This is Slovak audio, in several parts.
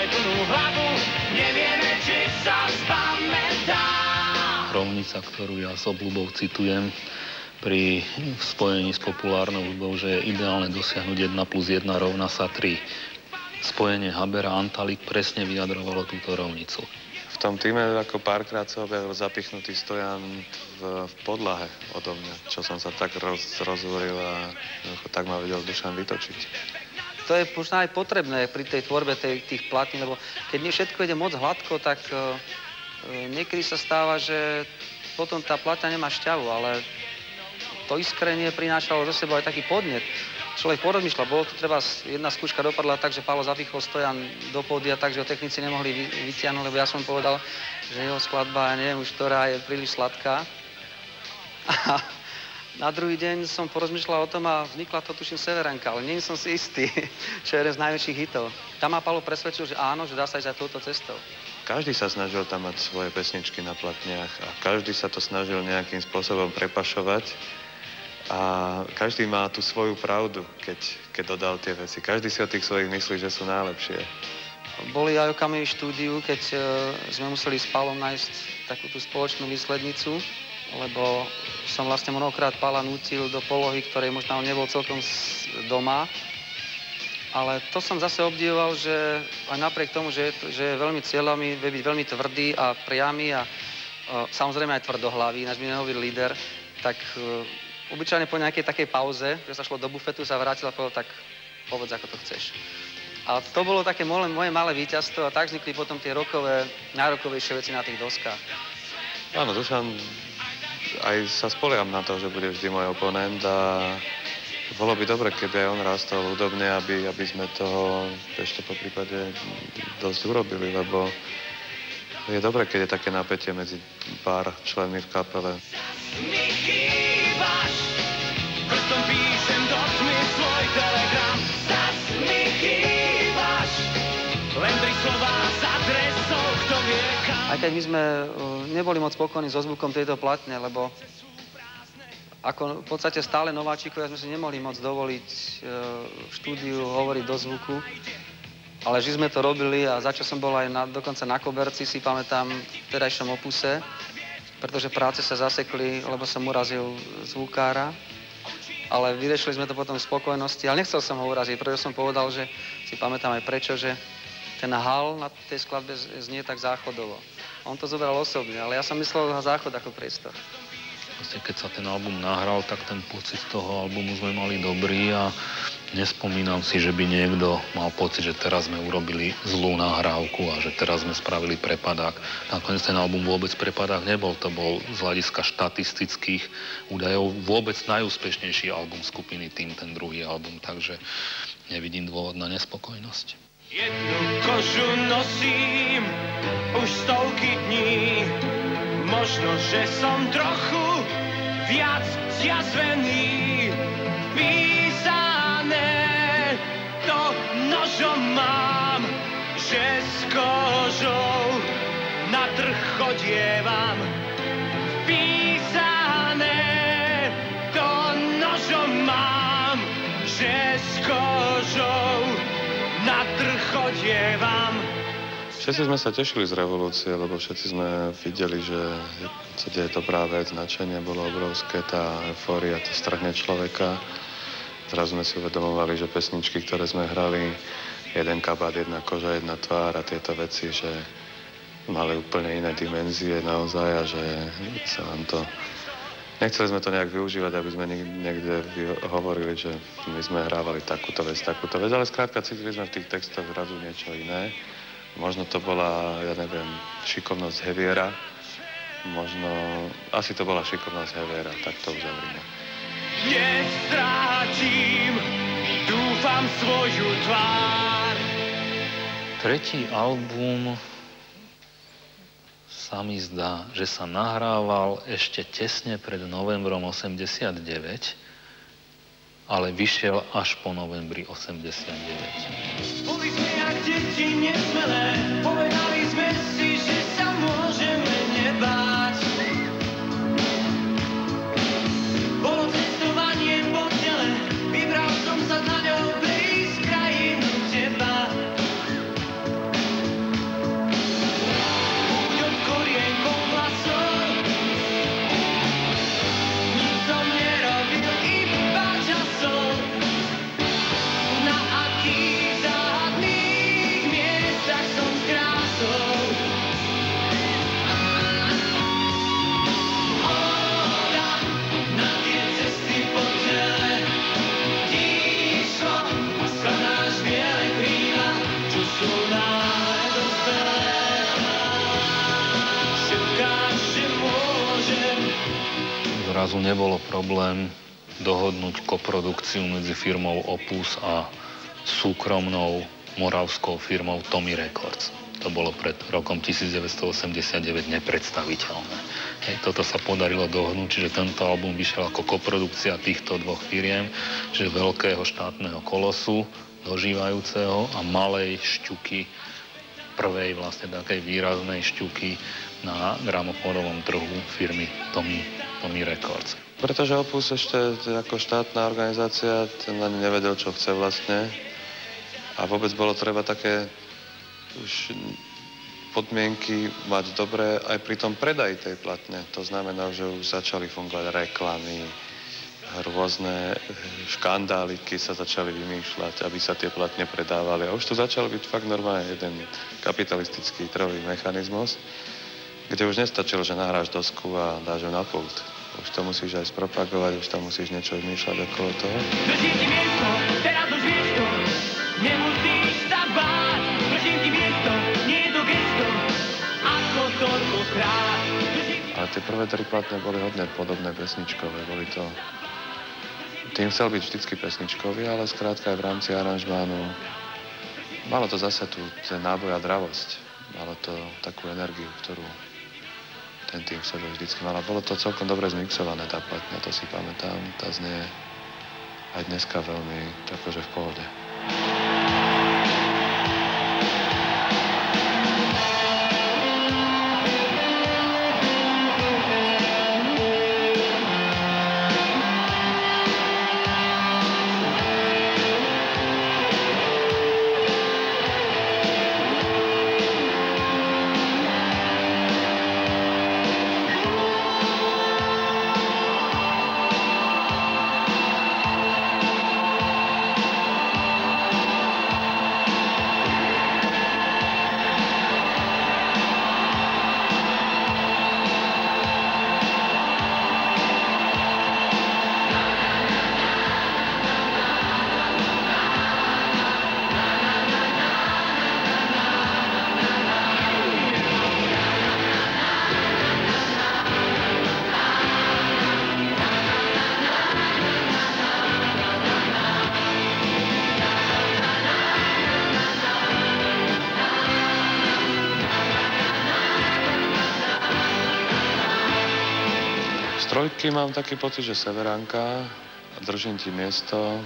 plnú hlavu, nevieme, či sa spamätá. Rovnica, ktorú ja s obľubou citujem pri spojení s populárnou hudbou, že je ideálne dosiahnuť 1 + 1 rovná sa 3. Spojenie Haber-Antalik presne vyjadrovalo túto rovnicu. V tom týme ako párkrát sa objavil zapichnutý stojan v podlahe odo mňa, čo som sa tak rozhovoril a tak ma vedel Dušan vytočiť. To je možno aj potrebné pri tej tvorbe tých platín, lebo keď nie všetko ide moc hladko, tak niekedy sa stáva, že potom tá platňa nemá šťavu, ale to iskrenie prinášalo zo sebou aj taký podnet. Človek porozmýšľa, bolo to treba, jedna skúška dopadla tak, že Pálo zapichol stojan do pódia, takže ho technici nemohli vytiahnuť, lebo ja som povedal, že jeho skladba, ja neviem už ktorá, je príliš sladká. A na druhý deň som porozmýšľal o tom a vznikla to, tuším, Severanka, ale nie som si istý, čo je jeden z najväčších hitov. Tam ma Pálo presvedčil, že áno, že dá sa ísť aj touto cestou. Každý sa snažil tam mať svoje pesničky na platniach a každý sa to snažil nejakým spôsobom prepašovať. A každý má tú svoju pravdu, keď dodal tie veci. Každý si o tých svojich myslí, že sú najlepšie. Boli aj okamihy v štúdiu, keď sme museli s Pálom nájsť takú tú spoločnú výslednicu, lebo som vlastne mnohokrát Pála nútil do polohy, ktorej možno on nebol celkom doma. Ale to som zase obdivoval, že aj napriek tomu, že je veľmi cieľami, vie byť veľmi tvrdý a priamy a samozrejme aj tvrdohlavý, náš minulý líder, tak obyčajne po nejakej takej pauze, že sa šlo do bufetu, sa vrátil a povedal, tak povedz, ako to chceš. A to bolo také moje malé víťazstvo a tak vznikli potom tie najrokovejšie veci na tých doskách. Áno, Dušan, aj sa spolieham na to, že bude vždy môj oponent a bolo by dobre, keby aj on rastol hudobne, aby sme toho ešte po prípade dosť urobili, lebo je dobre, keď je také napätie medzi pár členmi v kapele. Prstom píšem do tmy svoj telegram. Zas mi chýbaš. Len 3 slová z adresou, kto vie kam. Aj keď my sme neboli moc spokojní so zvukom tejto platne, lebo ako v podstate stále nováčikovia sme si nemohli moc dovoliť v štúdiu hovoriť do zvuku. Ale že sme to robili a za čo som bol aj dokonca na koberci, si pamätám v terajšom opuse, pretože práce sa zasekli, lebo som urazil zvukára. Ale vyriešili sme to potom v spokojnosti, ale nechcel som ho uraziť, pretože som povedal, že si pamätám aj prečo, že ten hal na tej skladbe znie tak záchodovo. On to zobral osobne, ale ja som myslel na záchod ako priestor. Vlastne, keď sa ten album nahral, tak ten pocit toho albumu sme mali dobrý a nespomínam si, že by niekto mal pocit, že teraz sme urobili zlú nahrávku a že teraz sme spravili prepadák. Nakoniec ten album vôbec prepadák nebol, to bol z hľadiska štatistických údajov vôbec najúspešnejší album skupiny Tým, ten druhý album, takže nevidím dôvod na nespokojnosť. Jednu kožu nosím už stovky dní, možno, že som trochu viac zjazvený. Písané to nožom mám, že s kožou na trh chodievam. Písané to nožom mám, že s kožou na trh chodievam. Všetci sme sa tešili z revolúcie, lebo všetci sme videli, že sa deje dobrá vec, nadšenie bolo obrovské, tá eufória, to strhne človeka. Teraz sme si uvedomovali, že pesničky, ktoré sme hrali, jeden kabát, jedna koža, jedna tvár a tieto veci, že mali úplne iné dimenzie naozaj a že sa nám to... Nechceli sme to nejak využívať, aby sme niekde hovorili, že my sme hrávali takúto vec, ale skrátka cítili sme v tých textoch zrazu niečo iné. Možno to bola, ja neviem, šikovnosť Heviera. Možno, asi to bola šikovnosť Heviera, tak to uzavrime. Nestrátim, dúfam, svoju tvár. Tretí album sa mi zdá, že sa nahrával ešte tesne pred novembrom 89, ale vyšiel až po novembri 89. Boli sme jak deti nesmelé, povedali sme si, že sa môžeme nebáť. Bolo cestovanie po tele, vybral som sa na ňou prísť krajinu teba. sú náhle dospelé. Šepkáš, že môžem. Zrazu nebolo problém dohodnúť koprodukciu medzi firmou Opus a súkromnou moravskou firmou Tommy Records. To bolo pred rokom 1989 nepredstaviteľné. Toto sa podarilo dohodnúť, čiže tento album vyšiel ako koprodukcia týchto dvoch firiem, čiže veľkého štátneho kolosu, dožívajúceho a malej šťuky, prvej vlastne takej výraznej šťuky na gramofónovom trhu firmy Tommy Records. Pretože Opus ešte ako štátna organizácia, ten ani nevedel, čo chce vlastne. A vôbec bolo treba také už podmienky mať dobré aj pri tom predaji tej platne. To znamená, že už začali fungovať reklamy, rôzne škandáliky sa začali vymýšľať, aby sa tie platne predávali. A už to začal byť fakt normálne jeden kapitalistický trhový mechanizmus, kde už nestačilo, že nahráš dosku a dáš ju na pult. Už to musíš aj spropagovať, už tam musíš niečo vymýšľať okolo toho. Držím ti miesto, teraz už vieš to, nemusíš sa báť. Držím ti miesto, nie je to gesto, ako toľkokrát. Ale tie prvé tri platne boli hodne podobné pesničkové, boli to... Tým chcel byť vždycky pesničkový, ale skrátka aj v rámci aranžmánu malo to zase ten náboj a dravosť. Malo to takú energiu, ktorú ten tým v sebe vždycky mal. Bolo to celkom dobre zmixované, tá platňa, to si pamätám. Tá znie aj dneska veľmi akože v pohode. Trojky mám taký pocit, že Severánka, Držím ti miesto.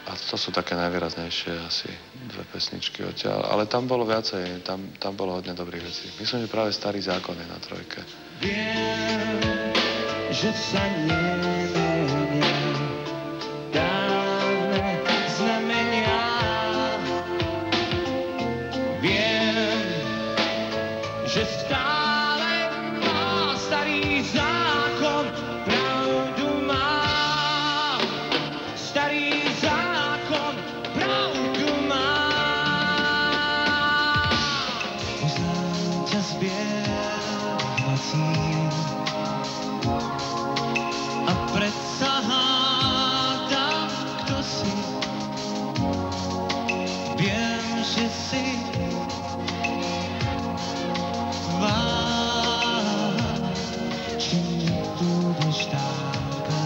A to sú také najvýraznejšie asi dve pesničky odtiaľ. Ale tam bolo viacej, tam bolo hodne dobrých vecí. Myslím, že práve Starý zákon je na trojke. Viem, že sa nemenia dávne znamenia. Viem, že stále má starý zákon pravdu má. Starý zákon pravdu má. Poznám ťa z bielacím a predsa hádam, kto si. Viem, že si či nebudeš taká.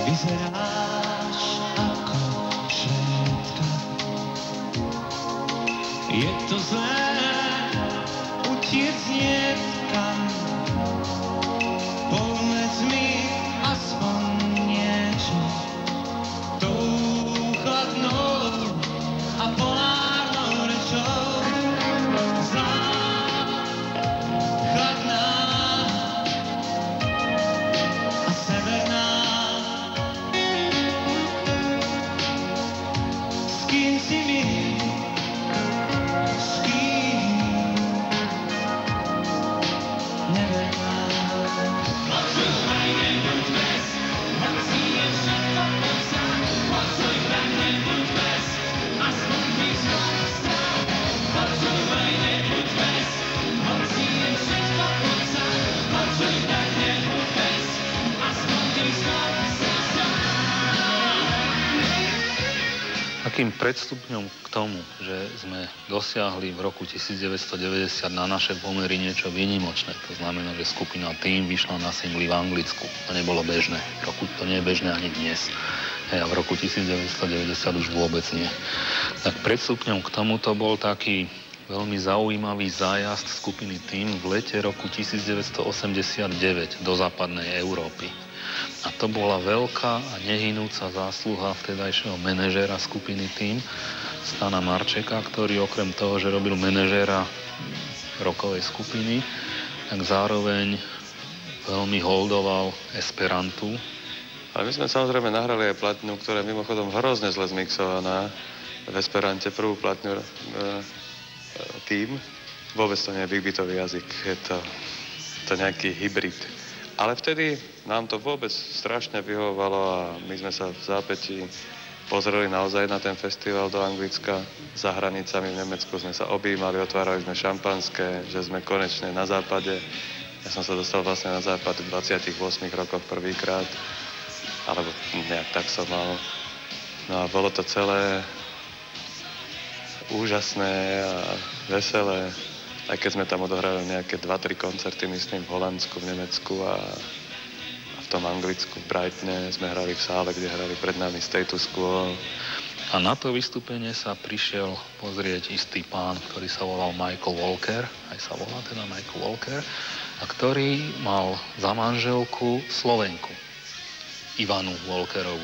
Vyzeráš ako Švédka. Je to zlé utiec niekam. Povedz mi aspoň niečo. Tou chladnou a polárnou rečou. Takým predstupňom k tomu, že sme dosiahli v roku 1990 na naše pomery niečo výnimočné, to znamená, že skupina Team vyšla na singli v Anglicku. To nebolo bežné. To nie je bežné ani dnes. A v roku 1990 už vôbec nie. Tak predstupňom k tomuto bol taký veľmi zaujímavý zájazd skupiny Team v lete roku 1989 do západnej Európy. A to bola veľká a nehynúca zásluha vtedajšieho manažéra skupiny Team, Stana Marčeka, ktorý okrem toho, že robil manažéra rockovej skupiny, tak zároveň veľmi holdoval Esperantu. Ale my sme samozrejme nahrali aj platňu, ktorá je mimochodom hrozne zle zmixovaná v Esperante, prvú platňu Team. Vôbec to nie je big beatový jazyk, je to nejaký hybrid. Ale vtedy nám to vôbec strašne vyhovovalo a my sme sa v zápätí pozreli naozaj na ten festival do Anglicka. Za hranicami v Nemecku sme sa objímali, otvárali sme šampanské, že sme konečne na západe. Ja som sa dostal vlastne na západ v 28 rokoch prvýkrát, alebo nejak tak som mal. No a bolo to celé úžasné a veselé. Aj keď sme tam odohrali nejaké 2-3 koncerty, myslím, v Holandsku, v Nemecku a v tom Anglicku, v Brightone sme hrali v sále, kde hrali pred nami Status Quo. A na to vystúpenie sa prišiel pozrieť istý pán, ktorý sa volal Michael Walker, aj sa volá teda Michael Walker, a ktorý mal za manželku Slovenku, Ivanu Walkerovú,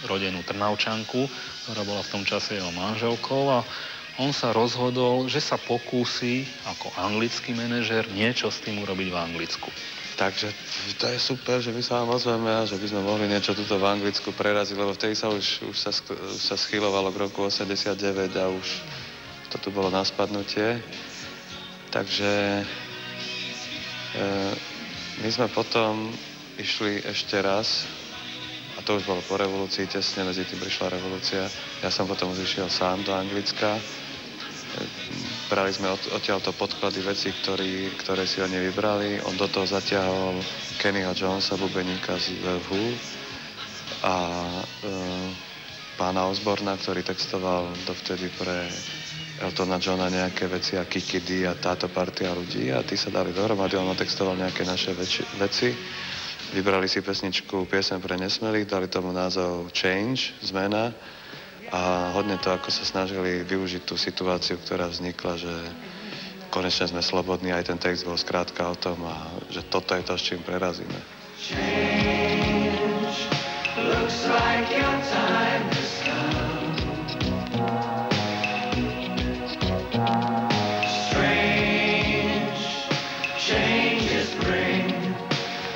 rodenú Trnavčanku, ktorá bola v tom čase jeho manželkou, a on sa rozhodol, že sa pokúsi ako anglický manažér niečo s tým urobiť v Anglicku. Takže to je super, že my sa vám ozveme a že by sme mohli niečo tuto v Anglicku preraziť, lebo vtedy sa už sa schylovalo k roku 89 a už to tu bolo na spadnutie. Takže my sme potom išli ešte raz, a to už bolo po revolúcii, tesne medzi tým prišla revolúcia. Ja som potom už išiel sám do Anglicka. Brali sme odtiaľto podklady veci, ktoré si oni vybrali. On do toho zatiahol Kennyho Jonesa, bubeníka z The Who, a pána Osborna, ktorý textoval dovtedy pre Eltona Johna nejaké veci a Kiki D a táto partia ľudí, a tí sa dali dohromady. On textoval nejaké naše veci. Vybrali si piesen pre nesmelých, dali tomu názov Change, zmena, a hodne to, ako sa snažili využiť tú situáciu, ktorá vznikla, že konečne sme slobodní, aj ten text bol skrátka o tom, a že toto je to, s čím prerazíme. Change, looks like your time has come. Strange, changes bring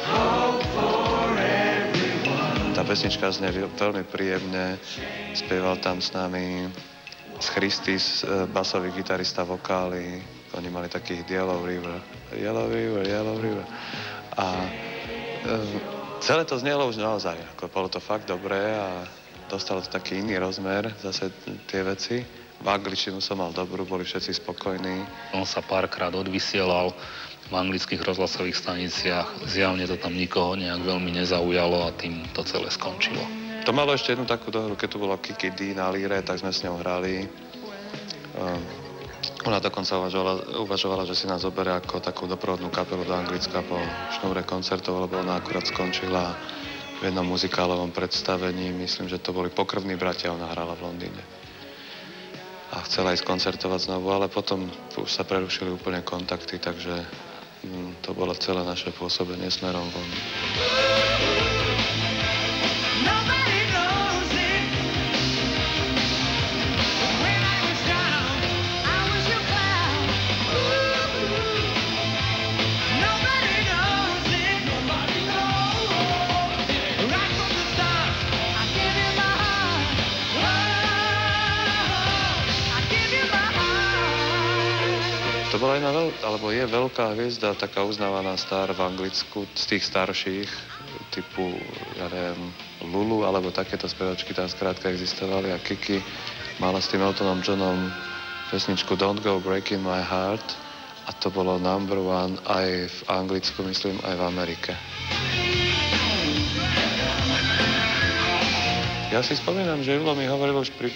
hope for everyone. Tá pesnička znie veľmi príjemne. Spieval tam s nami Christis, basový gitarista, vokály. Oni mali takých Yellow River. A celé to znelo už naozaj. Bolo to fakt dobré a dostalo to taký iný rozmer, zase tie veci. V angličtinu som mal dobrú, boli všetci spokojní. On sa párkrát odvysielal v anglických rozhlasových staniciach. Zjavne to tam nikoho nejak veľmi nezaujalo a tým to celé skončilo. To malo ešte jednu takú dohru, keď tu bola Kiki D na líre, tak sme s ňou hrali. Ona dokonca uvažovala, že si nás zoberie ako takú doprovodnú kapelu do Anglicka po šnúre koncertov, lebo ona akurát skončila v jednom muzikálovom predstavení. Myslím, že to boli Pokrvní bratia, ona hrala v Londýne. A chcela ísť koncertovať znovu, ale potom už sa prerušili úplne kontakty, takže to bolo celé naše pôsobenie smerom von. To bola jedna je veľká hviezda, taká uznávaná star v Anglicku, z tých starších, typu, ja neviem, Lulu, alebo takéto spevačky tam skrátka existovali, a Kiki mala s tým Eltonom Johnom pesničku Don't Go Breaking My Heart, a to bolo number one aj v Anglicku, myslím, aj v Amerike. Ja si spomínam, že Julo mi hovoril už pri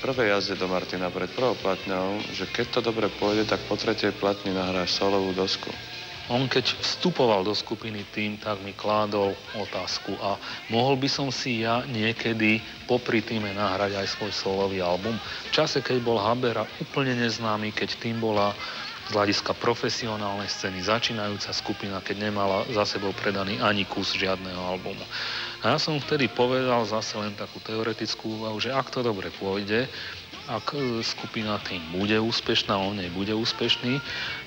prvej jazde do Martina pred prvou platňou, že keď to dobre pôjde, tak po tretej platni nahráš solovú dosku. On keď vstupoval do skupiny Tým, tak mi kládol otázku a mohol by som si ja niekedy popri Týme nahrať aj svoj solový album. V čase, keď bol Habera úplne neznámy, keď Tým bola z hľadiska profesionálnej scény začínajúca skupina, keď nemala za sebou predaný ani kus žiadneho albumu. A ja som vtedy povedal zase len takú teoretickú úvahu, že ak to dobre pôjde, ak skupina Tým bude úspešná, on nej bude úspešný,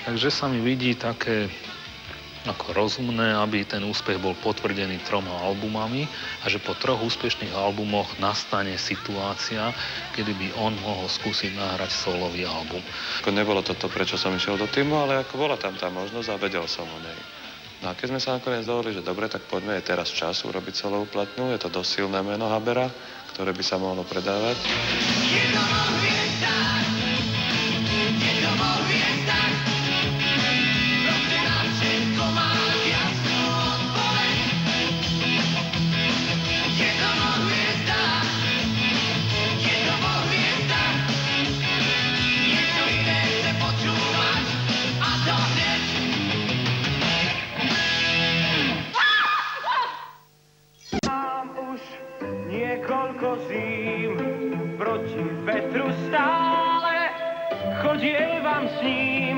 takže sa mi vidí také ako rozumné, aby ten úspech bol potvrdený 3 albumami a že po 3 úspešných albumoch nastane situácia, kedy by on mohol skúsiť nahrať solový album. Nebolo to, prečo som išiel do Týmu, ale ako bola tam tá možnosť a vedel som o nej. No a keď sme sa nakoniec dohodli, že dobre, tak poďme je teraz čas urobiť solovú platňu, je to dosť silné meno Habera, ktoré by sa mohlo predávať. Niekoľko zím proti vetru stále chodievam s ním.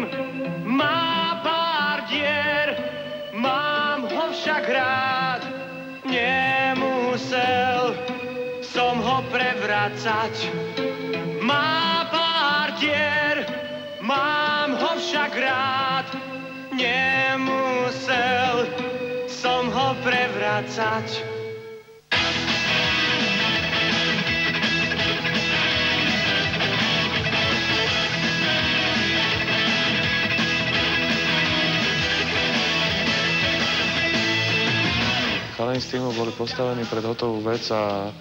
Má pár dier, mám ho však rád. Nemusel som ho prevracať. Má pár dier, mám ho však rád. Nemusel som ho prevracať. Chalani z Týmu boli postavení pred hotovú vec a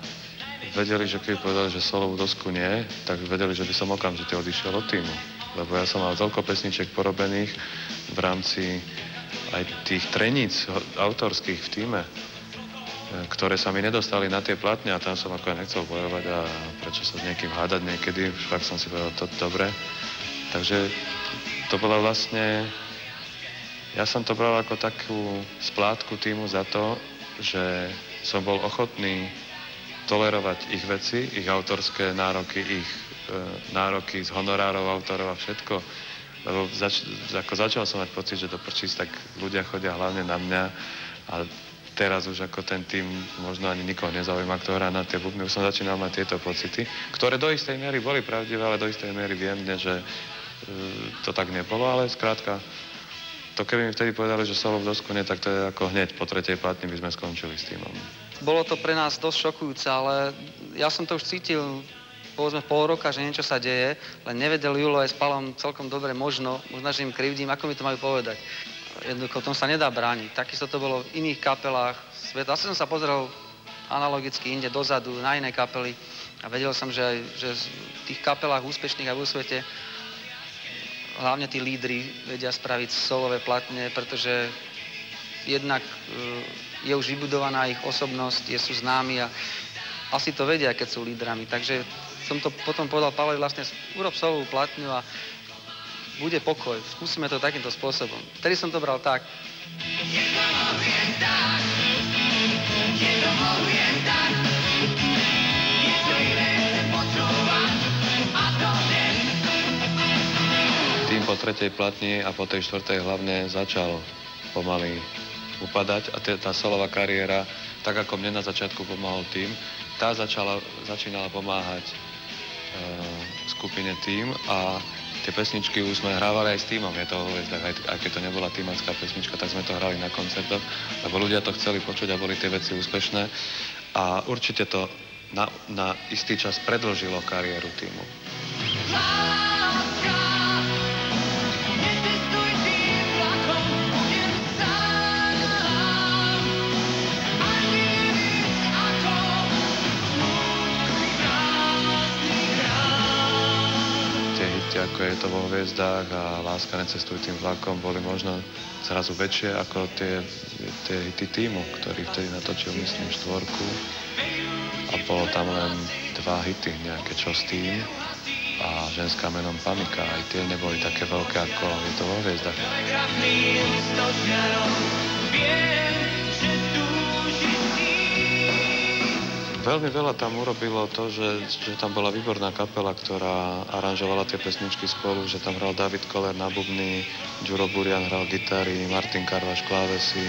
vedeli, že keď povedali, že solovú dosku nie, tak vedeli, že by som okamžite odišiel od Týmu. Lebo ja som mal toľko pesničiek porobených v rámci aj tých treníc autorských v Týme, ktoré sa mi nedostali na tie platne a tam som ako nechcel bojovať a prečo sa s niekým hádať niekedy, už fakt som si povedal, to dobre. Takže to bola vlastne, ja som to bral ako takú splátku Týmu za to, že som bol ochotný tolerovať ich veci, ich autorské nároky, ich nároky z honorárov autorov a všetko. Lebo začal som mať pocit, že do prčíc tak ľudia chodia hlavne na mňa a teraz už ako ten Tým možno ani nikoho nezaujíma, kto hrá na tie bubny. Už som začínal mať tieto pocity, ktoré do istej miery boli pravdivé, ale do istej miery viem dnes, že to tak nebolo, ale skrátka to keby mi vtedy povedali, že solovú dosku nie, tak to je ako hneď po tretej platni by sme skončili s Týmom. Bolo to pre nás dosť šokujúce, ale ja som to už cítil povedzme pol roka, že niečo sa deje, len nevedel Julo aj s Palom celkom dobre možno, že im krivdím, ako mi to majú povedať. Jednoducho, tom sa nedá brániť. Takisto to bolo v iných kapelách sveta. Zase som sa pozrel analogicky inde dozadu na iné kapely a vedel som, že v tých kapelách úspešných aj vo svete hlavne tí lídri vedia spraviť solové platne, pretože jednak je už vybudovaná ich osobnosť, sú známi a asi to vedia, keď sú lídrami. Takže som to potom povedal Pavlovi vlastne, urob solovú platňu a bude pokoj. Skúsime to takýmto spôsobom. Vtedy som to bral tak. Tým po tretej platni a po tej štvrtej hlavne začal pomaly upadať a tá solová kariéra, tak ako mne na začiatku pomohol Tým, tá začínala pomáhať skupine Tým a tie pesničky už sme hrávali aj s Týmom, je to aj keď to nebola týmacká pesnička, tak sme to hrali na koncertoch, lebo ľudia to chceli počuť a boli tie veci úspešné a určite to na istý čas predĺžilo kariéru Týmu. pesničky, ako je to vo Hviezdách a Láska necestuj tým vlakom, boli možno zrazu väčšie ako tie hity týmu, ktorý vtedy natočil, myslím, 4. A bolo tam len 2 hity, nejaké Čo s tým a Ženská menom Panika. Aj tie neboli také veľké, ako je to vo Hviezdách. Veľmi veľa tam urobilo to, že tam bola výborná kapela, ktorá aranžovala tie pesničky spolu, že tam hral David Koller na bubny, Ďuro Burian hral gitary, Martin Karvaš klávesy.